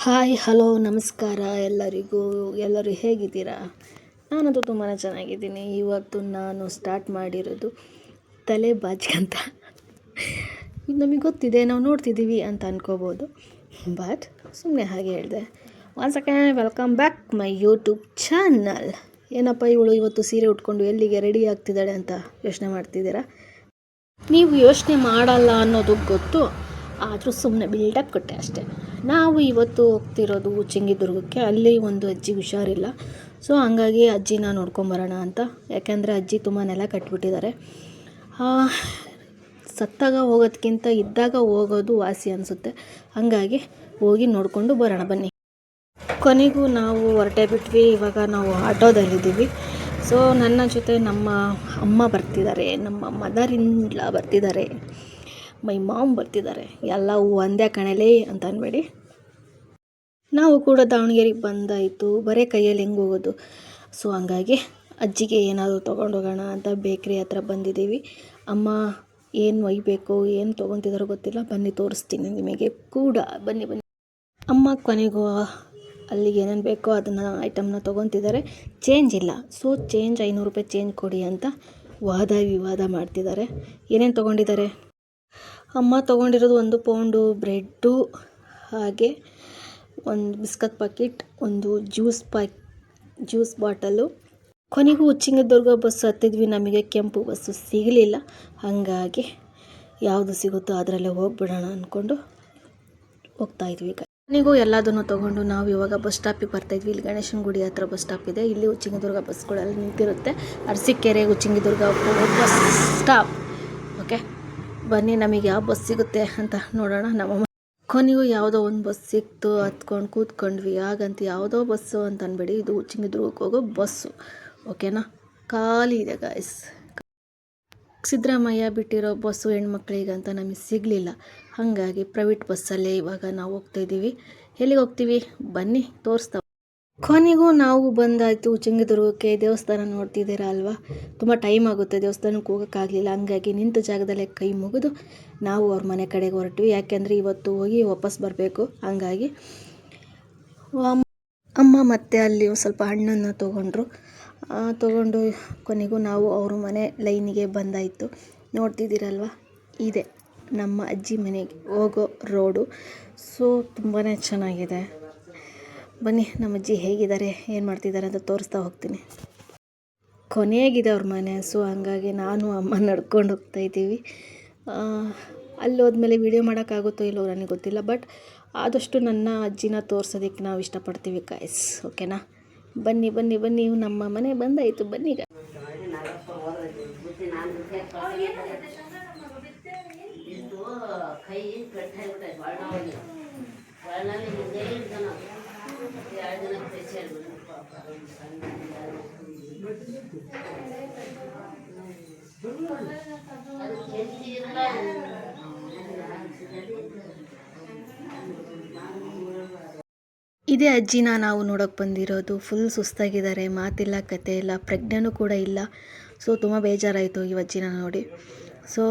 Hi hello ನಮಸ್ಕಾರ ಎಲ್ಲರಿಗೂ. ಎಲ್ಲರೂ ಹೇಗಿದ್ದೀರಾ? ನಾನಂತೂ ತುಂಬಾ ಚೆನ್ನಾಗಿದ್ದೀನಿ. ಇವತ್ತು ನಾನು ಸ್ಟಾರ್ಟ್ ಮಾಡಿರೋದು ತಲೆ ಬಾಚ್ಕಂತ. ನಮಗೆ ಗೊತ್ತಿದೆ, ನಾವು ನೋಡ್ತಿದ್ದೀವಿ ಅಂತ ಅನ್ಕೋಬೋದು, ಬಟ್ ಸುಮ್ಮನೆ ಹಾಗೆ ಹೇಳಿದೆ. Once again welcome back my YouTube channel. ಏನಪ್ಪ ಇವಳು ಇವತ್ತು ಸೀರೆ ಉಟ್ಕೊಂಡು ಎಲ್ಲಿಗೆ ರೆಡಿ ಆಗ್ತಿದ್ದಾಳೆ ಅಂತ ಯೋಚನೆ ಮಾಡ್ತಿದ್ದೀರಾ? ನೀವು ಯೋಚನೆ ಮಾಡಲ್ಲ ಅನ್ನೋದು ಗೊತ್ತು, ಆದರೂ ಸುಮ್ಮನೆ ಬಿಲ್ಡಪ್ ಕೊಟ್ಟೆ ಅಷ್ಟೇ. ನಾವು ಇವತ್ತು ಹೋಗ್ತಿರೋದು ಚಿಂಗಿದುರ್ಗಕ್ಕೆ. ಅಲ್ಲಿ ಒಂದು ಅಜ್ಜಿ ಹುಷಾರಿಲ್ಲ, ಸೊ ಹಂಗಾಗಿ ಅಜ್ಜಿನ ನೋಡ್ಕೊಂಬರೋಣ ಅಂತ. ಯಾಕೆಂದರೆ ಅಜ್ಜಿ ತುಂಬ ನೆಲ ಕಟ್ಬಿಟ್ಟಿದ್ದಾರೆ. ಸತ್ತಾಗ ಹೋಗೋದಕ್ಕಿಂತ ಇದ್ದಾಗ ಹೋಗೋದು ವಾಸಿ ಅನಿಸುತ್ತೆ. ಹಾಗಾಗಿ ಹೋಗಿ ನೋಡಿಕೊಂಡು ಬರೋಣ ಬನ್ನಿ. ಕೊನೆಗೂ ನಾವು ಹೊರಟೇ ಬಿಟ್ವಿ. ಇವಾಗ ನಾವು ಆಟೋದಲ್ಲಿದ್ದೀವಿ. ಸೊ ನನ್ನ ಜೊತೆ ನಮ್ಮ ಅಮ್ಮ ಬರ್ತಿದ್ದಾರೆ, ನಮ್ಮ ಮದರ್ ಇನ್ ಲಾ ಬರ್ತಿದ್ದಾರೆ, ಮೈ ಮಾಮ್ ಬರ್ತಿದ್ದಾರೆ. ಎಲ್ಲವೂ ಒಂದೇ ಕಣಲೇ ಅಂತ ಅನ್ಬೇಡಿ. ನಾವು ಕೂಡ ದಾವಣಗೆರೆಗೆ ಬಂದಾಯಿತು, ಬರೀ ಕೈಯಲ್ಲಿ ಹೆಂಗೆ ಹೋಗೋದು. ಸೊ ಹಂಗಾಗಿ ಅಜ್ಜಿಗೆ ಏನಾದರೂ ತೊಗೊಂಡೋಗೋಣ ಅಂತ ಬೇಕ್ರಿ ಹತ್ರ ಬಂದಿದ್ದೀವಿ. ಅಮ್ಮ ಏನು ಒಯ್ಯಬೇಕು, ಏನು ತೊಗೊತಿದಾರೋ ಗೊತ್ತಿಲ್ಲ, ಬನ್ನಿ ತೋರಿಸ್ತೀನಿ ನಿಮಗೆ ಕೂಡ. ಬನ್ನಿ ಬನ್ನಿ. ಅಮ್ಮ ಕೊನೆಗೂ ಅಲ್ಲಿಗೆ ಏನೇನು ಬೇಕೋ ಅದನ್ನು ಐಟಮ್ನ ತೊಗೊತಿದ್ದಾರೆ. ಚೇಂಜ್ ಇಲ್ಲ, ಸೊ ಚೇಂಜ್ 500 ರೂಪಾಯಿ ಚೇಂಜ್ ಕೊಡಿ ಅಂತ ವಾದ ವಿವಾದ ಮಾಡ್ತಿದ್ದಾರೆ. ಏನೇನು ತೊಗೊಂಡಿದ್ದಾರೆ? ಅಮ್ಮ ತೊಗೊಂಡಿರೋದು 1 ಪೌಂಡು ಬ್ರೆಡ್ಡು, ಹಾಗೆ ಒಂದು ಬಿಸ್ಕತ್ ಪ್ಯಾಕೆಟ್, ಒಂದು ಜ್ಯೂಸ್ ಬಾಟಲು. ಕೊನೆಗೂ ಚಿಂಗದುರ್ಗ ಬಸ್ ಹತ್ತಿದ್ವಿ. ನಮಗೆ ಕೆಂಪು ಬಸ್ಸು ಸಿಗಲಿಲ್ಲ, ಹಾಗಾಗಿ ಯಾವುದು ಸಿಗುತ್ತೋ ಅದರಲ್ಲೇ ಹೋಗ್ಬಿಡೋಣ ಅಂದ್ಕೊಂಡು ಹೋಗ್ತಾಯಿದ್ವಿ. ಕೊನೆಗೂ ಎಲ್ಲದನ್ನು ತೊಗೊಂಡು ನಾವು ಇವಾಗ ಬಸ್ ಸ್ಟಾಪಿಗೆ ಬರ್ತಾಯಿದ್ವಿ. ಇಲ್ಲಿ ಗಣೇಶನ ಗುಡಿ ಹತ್ರ ಬಸ್ ಸ್ಟಾಪ್ ಇದೆ. ಇಲ್ಲಿ ಚಿಂಗದುರ್ಗ ಬಸ್ಗಳೆಲ್ಲ ನಿಂತಿರುತ್ತೆ. Arsikere Chitradurga bus stop. Okay, ಬನ್ನಿ ನಮಗೆ ಯಾವ ಬಸ್ ಸಿಗುತ್ತೆ ಅಂತ ನೋಡೋಣ. ನಮ್ಮಮ್ಮ ಕೊನೆಗೂ ಯಾವುದೋ ಒಂದು ಬಸ್ ಸಿಕ್ತು, ಹತ್ಕೊಂಡು ಕೂತ್ಕೊಂಡ್ವಿ. ಹಾಗಂತ ಯಾವುದೋ ಬಸ್ಸು ಅಂತ ಅನ್ಬೇಡಿ, ಇದು ಚಿಂಗದುರ್ಗಕ್ಕೆ ಹೋಗೋ ಬಸ್ಸು. ಓಕೆನಾ? ಖಾಲಿ ಇದೆ ಗಾಯ್ಸ್. ಸಿದ್ದರಾಮಯ್ಯ ಬಿಟ್ಟಿರೋ ಬಸ್ಸು ಹೆಣ್ಮಕ್ಳಿಗಂತ ನಮಗೆ ಸಿಗಲಿಲ್ಲ, ಹಾಗಾಗಿ ಪ್ರೈವೇಟ್ ಬಸ್ಸಲ್ಲೇ ಇವಾಗ ನಾವು ಹೋಗ್ತಾಯಿದ್ದೀವಿ. ಎಲ್ಲಿಗೆ ಹೋಗ್ತೀವಿ ಬನ್ನಿ ತೋರಿಸ್ತಾವೆ. ಕೊನೆಗೂ ನಾವು ಬಂದಾಯಿತು ಚಿಂಗದುರ್ಗಕ್ಕೆ. ದೇವಸ್ಥಾನ ನೋಡ್ತಿದ್ದೀರಾ ಅಲ್ವಾ, ತುಂಬ ಟೈಮ್ ಆಗುತ್ತೆ, ದೇವಸ್ಥಾನಕ್ಕೆ ಹೋಗೋಕ್ಕಾಗಲಿಲ್ಲ. ಹಂಗಾಗಿ ನಿಂತ ಜಾಗದಲ್ಲೇ ಕೈ ಮುಗಿದು ನಾವು ಅವ್ರ ಮನೆ ಕಡೆಗೆ ಹೊರಟ್ವಿ. ಯಾಕೆಂದರೆ ಇವತ್ತು ಹೋಗಿ ವಾಪಸ್ ಬರಬೇಕು. ಹಾಗಾಗಿ ಅಮ್ಮ ಮತ್ತೆ ಅಲ್ಲಿ ಸ್ವಲ್ಪ ಹಣ್ಣನ್ನು ತೊಗೊಂಡು ಕೊನೆಗೂ ನಾವು ಅವ್ರ ಮನೆ ಲೈನಿಗೆ ಬಂದಾಯಿತು. ನೋಡ್ತಿದ್ದೀರಲ್ವ, ಇದೆ ನಮ್ಮ ಅಜ್ಜಿ ಮನೆಗೆ ಹೋಗೋ ರೋಡು. ಸೊ ತುಂಬಾ ಚೆನ್ನಾಗಿದೆ. ಬನ್ನಿ ನಮ್ಮ ಅಜ್ಜಿ ಹೇಗಿದ್ದಾರೆ, ಏನು ಮಾಡ್ತಿದ್ದಾರೆ ಅಂತ ತೋರಿಸ್ತಾ ಹೋಗ್ತೀನಿ. ಕೊನೆಯಾಗಿದೆ ಅವ್ರ ಮನೆ. ಸೊ ಹಂಗಾಗಿ ನಾನು ಅಮ್ಮ ನಡ್ಕೊಂಡು ಹೋಗ್ತಾಯಿದ್ದೀವಿ. ಅಲ್ಲಿ ಹೋದ್ಮೇಲೆ ವೀಡಿಯೋ ಮಾಡೋಕ್ಕಾಗುತ್ತೋ ಇಲ್ಲೋ ನನಗೆ ಗೊತ್ತಿಲ್ಲ, ಬಟ್ ಆದಷ್ಟು ನನ್ನ ಅಜ್ಜಿನ ತೋರಿಸೋದಕ್ಕೆ ನಾವು ಇಷ್ಟಪಡ್ತೀವಿ ಗಾಯ್ಸ್. ಓಕೆನಾ? ಬನ್ನಿ ಬನ್ನಿ ಬನ್ನಿ, ನಮ್ಮ ಮನೆ ಬಂದಾಯಿತು. ಬನ್ನಿ ಈಗ. ಇದೇ ಅಜ್ಜಿನ ನಾವು ನೋಡೋಕೆ ಬಂದಿರೋದು. ಫುಲ್ ಸುಸ್ತಾಗಿದ್ದಾರೆ, ಮಾತಿಲ್ಲ ಕತೆ ಇಲ್ಲ, ಪ್ರಜ್ಞೆನೂ ಕೂಡ ಇಲ್ಲ. ಸೊ ತುಂಬ ಬೇಜಾರಾಯಿತು ಈ ಅಜ್ಜಿನ ನೋಡಿ. ಸೊ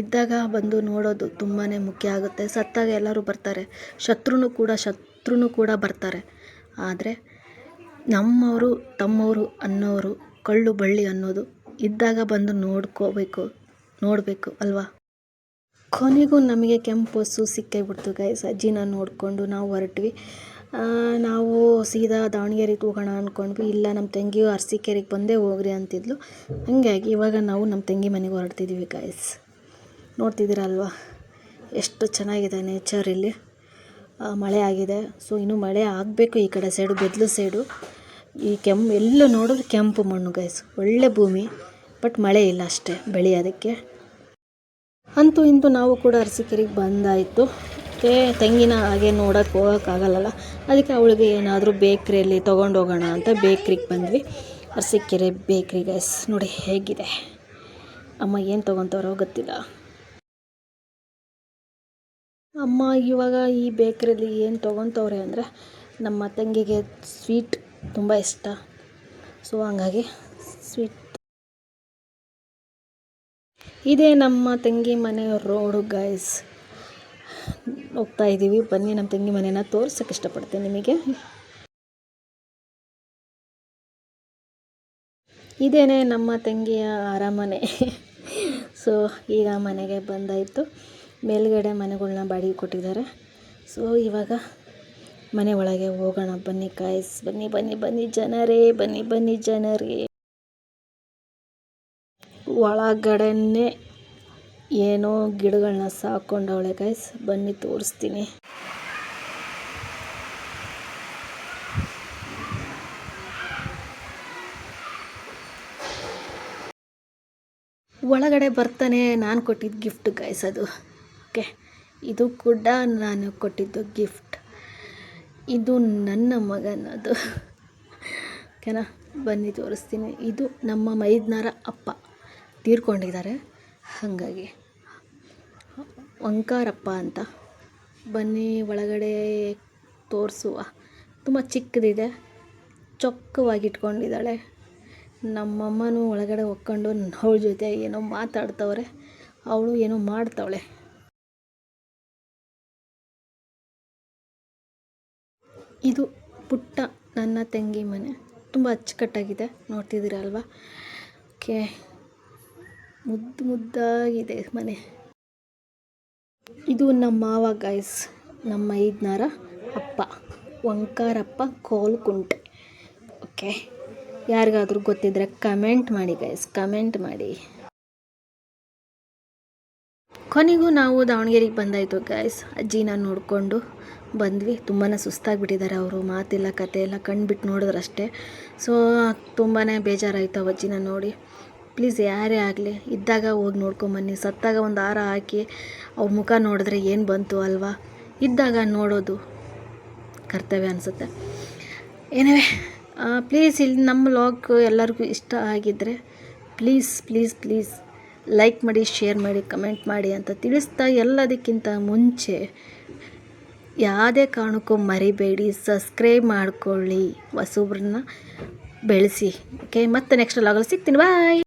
ಇದ್ದಾಗ ಬಂದು ನೋಡೋದು ತುಂಬಾ ಮುಖ್ಯ ಆಗುತ್ತೆ. ಸತ್ತಾಗ ಎಲ್ಲರೂ ಬರ್ತಾರೆ, ಶತ್ರುನೂ ಕೂಡ ಬರ್ತಾರೆ. ಆದರೆ ನಮ್ಮವರು ತಮ್ಮವರು ಅನ್ನೋರು ಕಳ್ಳು ಬಳ್ಳಿ ಅನ್ನೋದು ಇದ್ದಾಗ ಬಂದು ನೋಡಬೇಕು ಅಲ್ವಾ? ಕೊನೆಗೂ ನಮಗೆ ಕೆಂಪು ಬಸ್ಸು ಸಿಕ್ಕಾಗ್ಬಿಡ್ತು ಗೈಸ್. ಅಜ್ಜಿನ ನೋಡಿಕೊಂಡು ನಾವು ಹೊರಟ್ವಿ. ನಾವು ಸೀದಾ ದಾವಣಗೆರೆಗೆ ಹೋಗೋಣ ಅಂದ್ಕೊಂಡ್ವಿ. ಇಲ್ಲ, ನಮ್ಮ ತಂಗಿಯು ಅರಸೀಕೆರೆಗೆ ಬಂದೇ ಹೋಗ್ರಿ ಅಂತಿದ್ಲು. ಹಾಗಾಗಿ ಇವಾಗ ನಾವು ನಮ್ಮ ತಂಗಿ ಮನೆಗೆ ಹೊರಡ್ತಿದ್ದೀವಿ ಗೈಸ್. ನೋಡ್ತಿದ್ದೀರಲ್ವ ಎಷ್ಟು ಚೆನ್ನಾಗಿದೆ ನೇಚರ್ ಇಲ್ಲಿ. ಮಳೆ ಆಗಿದೆ, ಸೊ ಇನ್ನೂ ಮಳೆ ಆಗಬೇಕು. ಈ ಕಡೆ ಸೈಡು ಬೆದ್ಲು ಸೈಡು ಈ ಎಲ್ಲ ನೋಡಿದ್ರೆ ಕೆಂಪು ಮಣ್ಣು ಗೈಸ್, ಒಳ್ಳೆ ಭೂಮಿ, ಬಟ್ ಮಳೆ ಇಲ್ಲ ಅಷ್ಟೇ ಬೆಳೆಯೋದಕ್ಕೆ. ಅಂತೂ ಇಂತೂ ನಾವು ಕೂಡ ಅರಸೀಕೆರೆಗೆ ಬಂದಾಯಿತು. ತಂಗಿನ ಹಾಗೆ ನೋಡೋಕ್ಕೆ ಹೋಗೋಕ್ಕಾಗಲ್ಲಲ್ಲ, ಅದಕ್ಕೆ ಅವಳಿಗೆ ಏನಾದರೂ ಬೇಕ್ರಿಯಲ್ಲಿ ತೊಗೊಂಡೋಗೋಣ ಅಂತ ಬೇಕ್ರಿಗೆ ಬಂದ್ವಿ. ಅರಸೀಕೆರೆ ಬೇಕ್ರಿ ಗೈಸ್. ನೋಡಿ ಹೇಗಿದೆ. ಅಮ್ಮ ಏನು ತೊಗೊತಾರೋ ಗೊತ್ತಿಲ್ಲ. ಅಮ್ಮ ಇವಾಗ ಈ ಬೇಕ್ರಿಯಲ್ಲಿ ಏನು ತೊಗೊತವ್ರೆ ಅಂದರೆ, ನಮ್ಮ ತಂಗಿಗೆ ಸ್ವೀಟ್ ತುಂಬ ಇಷ್ಟ. ಸೊ ಹಂಗಾಗಿ ಸ್ವೀಟ್. ಇದೇ ನಮ್ಮ ತಂಗಿ ಮನೆ ರೋಡು ಗೈಸ್. ಹೋಗ್ತಾ ಇದ್ದೀವಿ. ಬನ್ನಿ ನಮ್ಮ ತಂಗಿ ಮನೇನ ತೋರ್ಸೋಕ್ಕೆ ಇಷ್ಟಪಡ್ತೇನೆ ನಿಮಗೆ. ಇದೇನೇ ನಮ್ಮ ತಂಗಿಯ ಅರಮನೆ. ಸೊ ಈಗ ಮನೆಗೆ ಬಂದಾಯಿತು. ಮೇಲ್ಗಡೆ ಮನೆಗಳನ್ನ ಬಾಡಿಗೆ ಕೊಟ್ಟಿದ್ದಾರೆ. ಸೊ ಇವಾಗ ಮನೆ ಒಳಗೆ ಹೋಗೋಣ ಬನ್ನಿ ಗಾಯ್ಸ್. ಬನ್ನಿ ಬನ್ನಿ ಬನ್ನಿ ಜನರೇ, ಬನ್ನಿ ಬನ್ನಿ ಜನರೇ. ಒಳಗಡೆನೇ ಏನೋ ಗಿಡಗಳನ್ನ ಸಾಕೊಂಡವಳೆ ಗಾಯ್ಸ್, ಬನ್ನಿ ತೋರಿಸ್ತೀನಿ. ಒಳಗಡೆ ಬರ್ತಾನೆ ನಾನು ಕೊಟ್ಟಿದ್ದು ಗಿಫ್ಟ್ ಗಾಯ್ಸ್ ಅದು. ಓಕೆ, ಇದು ಕೂಡ ನಾನು ಕೊಟ್ಟಿದ್ದು ಗಿಫ್ಟ್. ಇದು ನನ್ನ ಮಗನದು. ಓಕೆನಾ, ಬನ್ನಿ ತೋರಿಸ್ತೀನಿ. ಇದು ನಮ್ಮ ಮೈದ್ನರ ಅಪ್ಪ ತೀರ್ಕೊಂಡಿದ್ದಾರೆ, ಹಾಗಾಗಿ ಓಂಕಾರಪ್ಪ ಅಂತ. ಬನ್ನಿ ಒಳಗಡೆ ತೋರಿಸುವ. ತುಂಬ ಚಿಕ್ಕದಿದೆ, ಚೊಕ್ಕವಾಗಿ ಇಟ್ಕೊಂಡಿದ್ದಾಳೆ. ನಮ್ಮಮ್ಮನೂ ಒಳಗಡೆ ಹೊಕ್ಕೊಂಡು ಅವಳ ಜೊತೆ ಏನೋ ಮಾತಾಡ್ತವ್ರೆ, ಅವಳು ಏನೋ ಮಾಡ್ತಾವಳೆ. ಇದು ಪುಟ್ಟ ನನ್ನ ತಂಗಿ ಮನೆ, ತುಂಬ ಅಚ್ಚುಕಟ್ಟಾಗಿದೆ, ನೋಡ್ತಿದ್ದೀರಲ್ವ. ಓಕೆ, ಮುದ್ದು ಮುದ್ದಾಗಿದೆ ಮನೆ. ಇದು ನಮ್ಮ ಮಾವ ಗಾಯ್ಸ್, ನಮ್ಮ ಮೈದ್ನರ ಅಪ್ಪ ಓಂಕಾರಪ್ಪ ಕೋಲ್ಕುಂಟೆ. ಓಕೆ, ಯಾರಿಗಾದರೂ ಗೊತ್ತಿದ್ದರೆ ಕಮೆಂಟ್ ಮಾಡಿ ಗೈಸ್, ಕಮೆಂಟ್ ಮಾಡಿ. ಕೊನೆಗೂ ನಾವು ದಾವಣಗೆರೆಗೆ ಬಂದಾಯಿತು ಗೈಸ್. ಅಜ್ಜಿನ ನೋಡಿಕೊಂಡು ಬಂದ್ವಿ. ತುಂಬಾ ಸುಸ್ತಾಗಿಬಿಟ್ಟಿದ್ದಾರೆ ಅವರು, ಮಾತಿಲ್ಲ ಕತೆ ಎಲ್ಲ, ಕಣ್ಬಿಟ್ಟು ನೋಡಿದ್ರಷ್ಟೇ. ಸೊ ತುಂಬಾ ಬೇಜಾರಾಯಿತು ಅಜ್ಜಿನ ನೋಡಿ. ಪ್ಲೀಸ್ ಯಾರೇ ಆಗಲಿ ಇದ್ದಾಗ ಹೋಗಿ ನೋಡ್ಕೊಂಬನ್ನಿ. ಸತ್ತಾಗ ಒಂದು ಹಾರ ಹಾಕಿ ಅವ್ರ ಮುಖ ನೋಡಿದ್ರೆ ಏನು ಬಂತು ಅಲ್ವಾ. ಇದ್ದಾಗ ನೋಡೋದು ಕರ್ತವ್ಯ ಅನಿಸುತ್ತೆ. ಏನೇ ಪ್ಲೀಸ್ ಇಲ್ಲಿ ನಮ್ಮ ವ್ಲಾಗ್ ಎಲ್ಲರಿಗೂ ಇಷ್ಟ ಆಗಿದ್ದರೆ ಪ್ಲೀಸ್ ಪ್ಲೀಸ್ ಪ್ಲೀಸ್ ಲೈಕ್ ಮಾಡಿ, ಶೇರ್ ಮಾಡಿ, ಕಮೆಂಟ್ ಮಾಡಿ ಅಂತ ತಿಳಿಸ್ತಾ, ಎಲ್ಲದಕ್ಕಿಂತ ಮುಂಚೆ ಯಾವುದೇ ಕಾರಣಕ್ಕೂ ಮರಿಬೇಡಿ, ಸಬ್ಸ್ಕ್ರೈಬ್ ಮಾಡ್ಕೊಳ್ಳಿ, ಹೊಸಬ್ರನ್ನ ಬೆಳೆಸಿ. ಓಕೆ, ಮತ್ತೆ ನೆಕ್ಸ್ಟ್ ವ್ಲಾಗಲ್ಲಿ ಸಿಗ್ತೀನಿ. ಬಾಯ್.